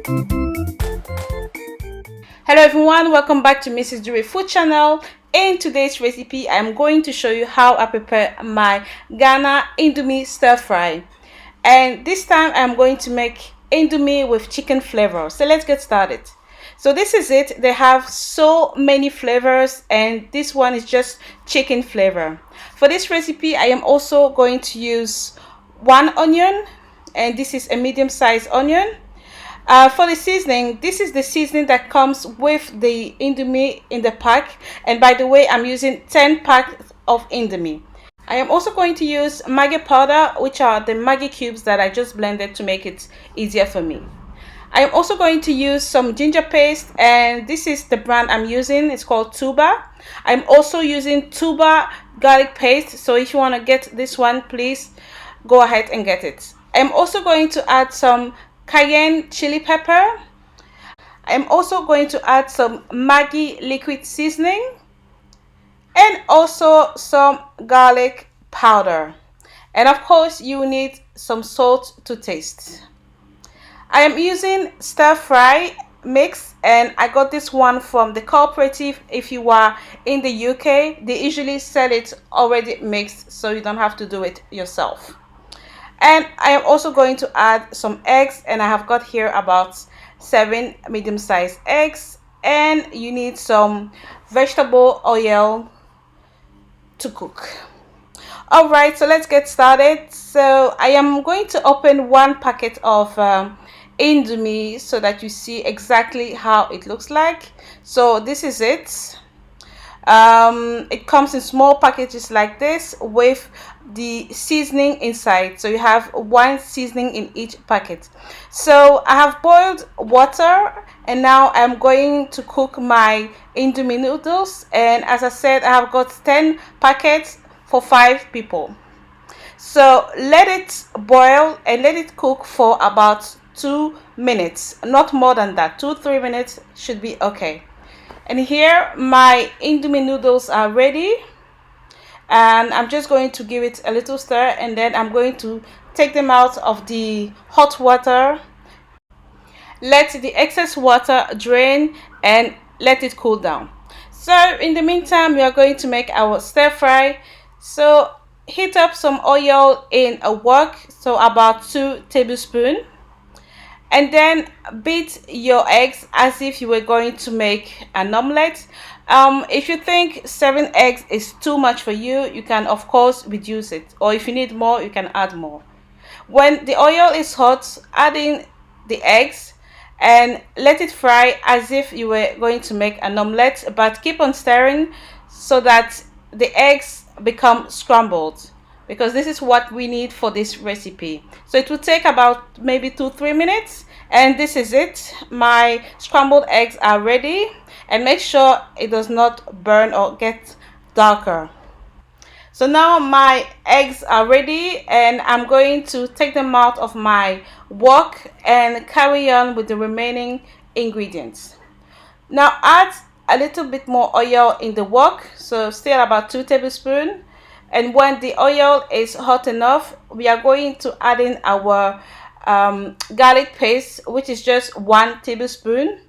Hello everyone, welcome back to Mrs. Drewrys food channel. In today's recipe, I'm going to show you how I prepare my Ghana Indomie stir fry. And this time I'm going to make Indomie with chicken flavor. So let's get started. So this is it. They have so many flavors and this one is just chicken flavor. For this recipe, I am also going to use 1 onion, and this is a medium-sized onion. For the seasoning, this is the seasoning that comes with the Indomie in the pack, and by the way, I'm using 10 packs of Indomie. I am also going to use maggi powder, which are the maggi cubes that I just blended to make it easier for me. I am also going to use some ginger paste, and this is the brand I'm using. It's called Tuba. I'm also using Tuba garlic paste, so if you want to get this one, please go ahead and get it. I'm also going to add some cayenne chili pepper. I'm also going to add some Maggi liquid seasoning and also some garlic powder, and of course you need some salt to taste. I am using stir fry mix, and I got this one from the cooperative. If you are in the UK, they usually sell it already mixed, so you don't have to do it yourself. And I am also going to add some eggs, and I have got here about 7 medium-sized eggs, and you need some vegetable oil to cook. All right, so let's get started. So I am going to open 1 packet of Indomie so that you see exactly how it looks like. So this is it. It comes in small packages like this with the seasoning inside, so you have 1 seasoning in each packet. So I have boiled water, and now I'm going to cook my Indomie noodles, and as I said, I have got 10 packets for 5 people. So let it boil and let it cook for about 2 minutes, not more than that. 2-3 minutes should be okay. And here my Indomie noodles are ready, and I'm just going to give it a little stir, and then I'm going to take them out of the hot water, let the excess water drain, and let it cool down. So in the meantime, we are going to make our stir fry. So heat up some oil in a wok, so about 2 tablespoons. And then beat your eggs as if you were going to make an omelette. If you think 7 eggs is too much for you, you can of course reduce it, or if you need more, you can add more. When the oil is hot, add in the eggs and let it fry as if you were going to make an omelette, but keep on stirring so that the eggs become scrambled, because this is what we need for this recipe. So it will take about maybe 2-3 minutes, and this is it. My scrambled eggs are ready, and make sure it does not burn or get darker. So now my eggs are ready, and I'm going to take them out of my wok and carry on with the remaining ingredients. Now add a little bit more oil in the wok, so still about 2 tablespoons. And when the oil is hot enough, we are going to add in our garlic paste, which is just 1 tablespoon.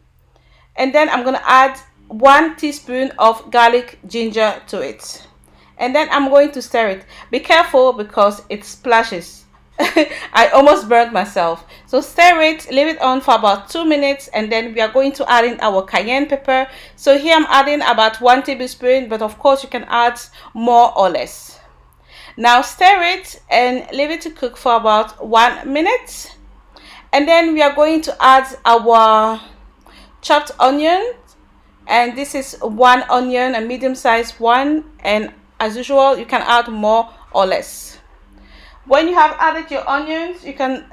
And then I'm going to add 1 teaspoon of garlic ginger to it. And then I'm going to stir it. Be careful because it splashes. I almost burnt myself. So stir it, leave it on for about 2 minutes, and then we are going to add in our cayenne pepper. So here I'm adding about 1 tablespoon, but of course you can add more or less. Now stir it and leave it to cook for about 1 minute. And then we are going to add our chopped onion, and this is 1 onion, a medium-sized one, and as usual you can add more or less. When you have added your onions, you can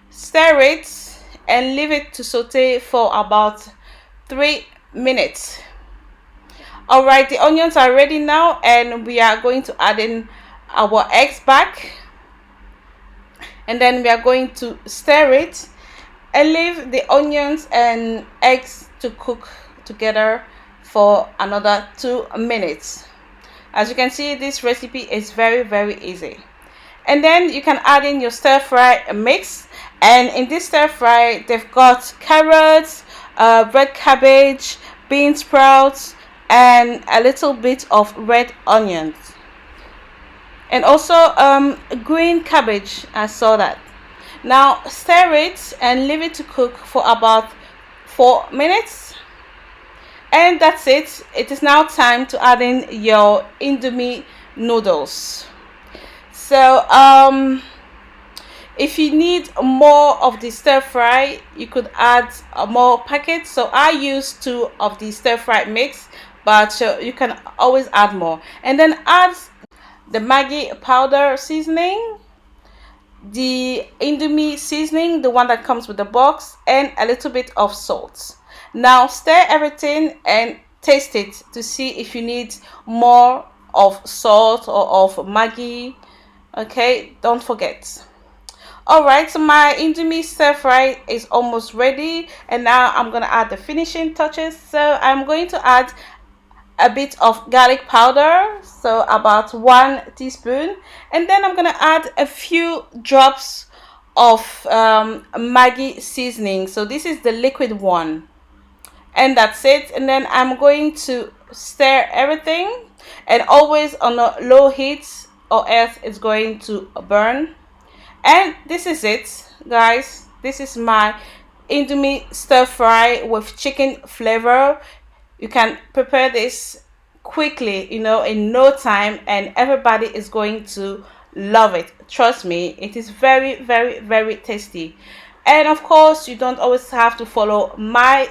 stir it and leave it to saute for about 3 minutes. All right, the onions are ready now, and we are going to add in our eggs back, and then we are going to stir it and leave the onions and eggs to cook together for another 2 minutes. As you can see, this recipe is very easy. And then you can add in your stir fry mix, And in this stir fry, they've got carrots, red cabbage, bean sprouts, and a little bit of red onions, and also green cabbage. I saw that. Now stir it and leave it to cook for about 4 minutes, and that's it. It is now time to add in your Indomie noodles. So if you need more of the stir fry, you could add more packets. So I use 2 of the stir fry mix, but you can always add more. And then add the Maggi powder seasoning, the Indomie seasoning, the one that comes with the box, and a little bit of salt. Now stir everything and taste it to see if you need more of salt or of Maggi. Okay, don't forget. Alright, so my Indomie stir fry is almost ready, and now I'm gonna add the finishing touches. So I'm going to add a bit of garlic powder, so about 1 teaspoon, and then I'm gonna add a few drops of Maggi seasoning. So this is the liquid one, and that's it. And then I'm going to stir everything, and always on a low heat or else it's going to burn. And this is it, guys. This is my Indomie stir fry with chicken flavor. You can prepare this quickly, in no time, and everybody is going to love it. Trust me, it is very, very, very tasty. And of course, you don't always have to follow my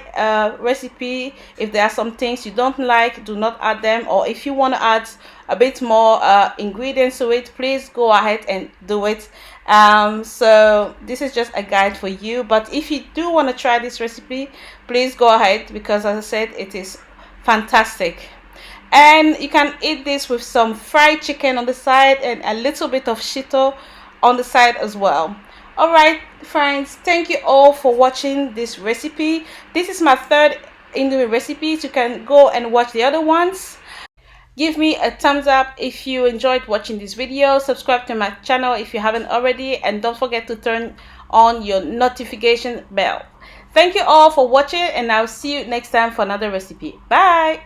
recipe. If there are some things you don't like, do not add them. Or if you want to add a bit more ingredients to it, please go ahead and do it. So this is just a guide for you, but if you do want to try this recipe, please go ahead, because as I said, it is fantastic. And you can eat this with some fried chicken on the side and a little bit of shito on the side as well. Alright friends, thank you all for watching this recipe. This is my 3rd Indomie recipe, so you can go and watch the other ones. Give me a thumbs up if you enjoyed watching this video. Subscribe to my channel if you haven't already, and don't forget to turn on your notification bell. Thank you all for watching, and I'll see you next time for another recipe. Bye.